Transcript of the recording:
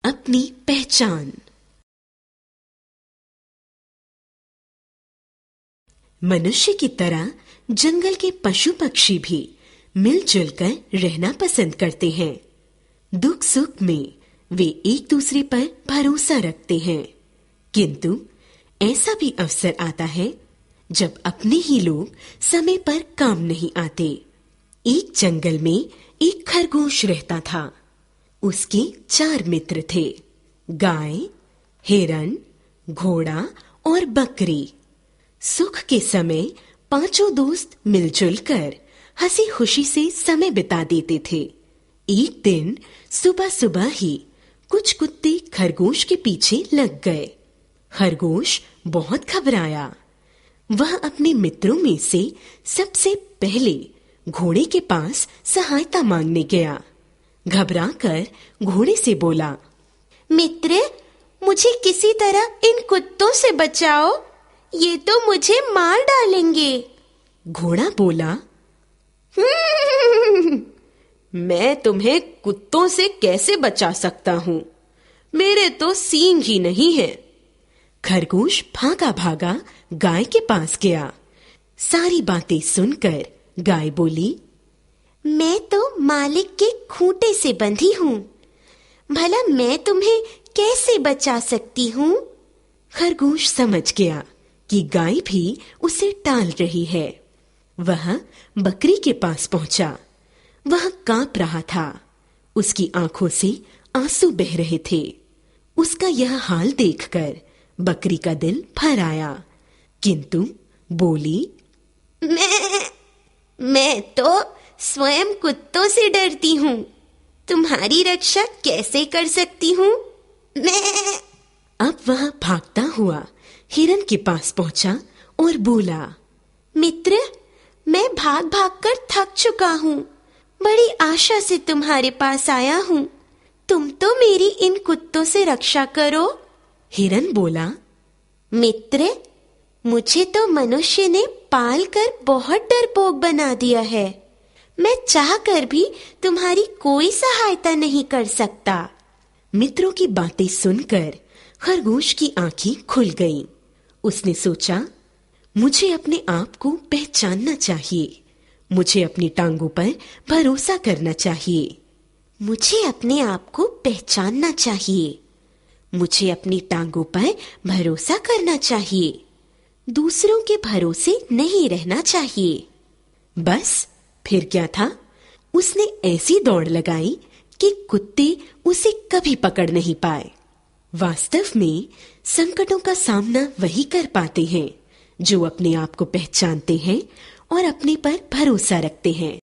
अपनी पहचान। मनुष्य की तरह जंगल के पशु पक्षी भी मिलजुल कर रहना पसंद करते हैं। दुख सुख में वे एक दूसरे पर भरोसा रखते हैं, किंतु ऐसा भी अवसर आता है जब अपने ही लोग समय पर काम नहीं आते। एक जंगल में एक खरगोश रहता था। उसके 4 मित्र थे, गाय, हिरन, घोड़ा और बकरी। सुख के समय 5 दोस्त मिलजुल कर हंसी खुशी से समय बिता देते थे। एक दिन सुबह सुबह ही कुछ कुत्ते खरगोश के पीछे लग गए। खरगोश बहुत घबराया। वह अपने मित्रों में से सबसे पहले घोड़े के पास सहायता मांगने गया। घबराकर घोड़े से बोला, मित्र, मुझे किसी तरह इन कुत्तों से बचाओ, ये तो मुझे मार डालेंगे। घोड़ा बोला, मैं तुम्हें कुत्तों से कैसे बचा सकता हूँ? मेरे तो सींग ही नहीं है। खरगोश भागा भागा गाय के पास गया। सारी बातें सुनकर गाय बोली, मैं तो मालिक के खूंटे से बंधी हूँ, भला मैं तुम्हें कैसे बचा सकती हूँ? खरगोश समझ गया कि गाय भी उसे टाल रही है। वह बकरी के पास पहुंचा। वह कांप रहा था। उसकी आंखों से आंसू बह रहे थे। उसका यह हाल देखकर बकरी का दिल भर आया, किंतु बोली, मैं तो स्वयं कुत्तों से डरती हूँ, तुम्हारी रक्षा कैसे कर सकती हूँ? अब वह भागता हुआ हिरन के पास पहुंचा और बोला, मित्र, मैं भाग भाग कर थक चुका हूँ, बड़ी आशा से तुम्हारे पास आया हूँ, तुम तो मेरी इन कुत्तों से रक्षा करो। हिरन बोला, मित्र, मुझे तो मनुष्य ने पाल कर बहुत डरपोक बना दिया है, मैं चाहकर भी तुम्हारी कोई सहायता नहीं कर सकता। मित्रों की बातें सुनकर खरगोश की आंखें खुल गईं। उसने सोचा, मुझे अपने आप को पहचानना चाहिए, मुझे अपनी टांगों पर भरोसा करना चाहिए। मुझे अपने आप को पहचानना चाहिए, मुझे अपनी टांगों पर भरोसा करना चाहिए, दूसरों के भरोसे नहीं रहना चाहिए। बस फिर क्या था, उसने ऐसी दौड़ लगाई कि कुत्ते उसे कभी पकड़ नहीं पाए। वास्तव में संकटों का सामना वही कर पाते हैं जो अपने आप को पहचानते हैं और अपने पर भरोसा रखते हैं।